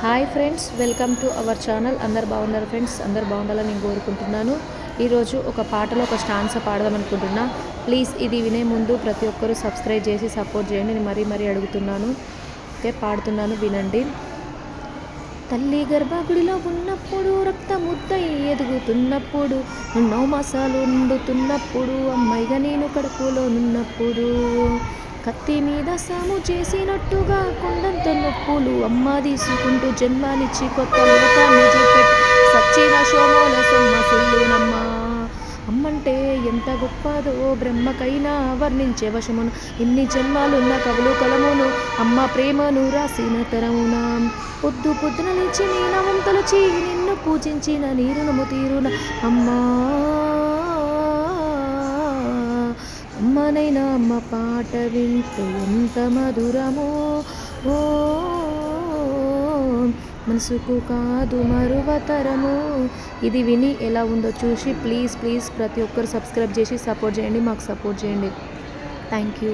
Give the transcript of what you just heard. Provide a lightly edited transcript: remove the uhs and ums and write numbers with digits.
Hi friends, welcome to our channel. అందరు బాగున్నారు friends, అందరు బాగుండాలని నేను కోరుకుంటున్నాను. ఈరోజు ఒక పాటలో ఒక స్టాన్సా పాడదాం అనుకుంటున్నా. ప్లీజ్ ఇది వినే ముందు ప్రతి ఒక్కరూ సబ్స్క్రైబ్ చేసి సపోర్ట్ చేయండి. నేను మరీ అడుగుతున్నాను. అయితే పాడుతున్నాను, వినండి. తల్లి గర్భగుడిలో ఉన్నప్పుడు, రక్తముద్దై ఎదుగుతున్నప్పుడు, 9 మాసాలు నిండుతున్నప్పుడు, అమ్మాయిగా నేను కడుపులో నున్నప్పుడు, కత్తి మీద సాము చేసినట్టుగా కొండంత నొప్పులు అమ్మ తీసుకుంటూ జన్మనిచ్చి కొత్త లోకాన్ని చూపెట్టి సచ్చిన శోభోల సొమ్మసుల్లునమ్మ. అమ్మంటే ఎంత గొప్పదో బ్రహ్మకైనా వర్ణించే వశమును, ఇన్ని జన్మాలున్న కవులు కలమును అమ్మ ప్రేమను రాసిన తరమున. పొద్దున లేచి నీ నామం తలచి నిన్ను పూజించిన నీ రుణము తీరున అమ్మా. అమ్మనైనా అమ్మ పాట వింటే ఎంత మధురమో, ఓ మనసుకు కాదు మరువతరము. ఇది విని ఎలా ఉందో చూసి ప్లీజ్ ప్రతి ఒక్కరు సబ్స్క్రైబ్ చేసి సపోర్ట్ చేయండి, మాకు సపోర్ట్ చేయండి. Thank you.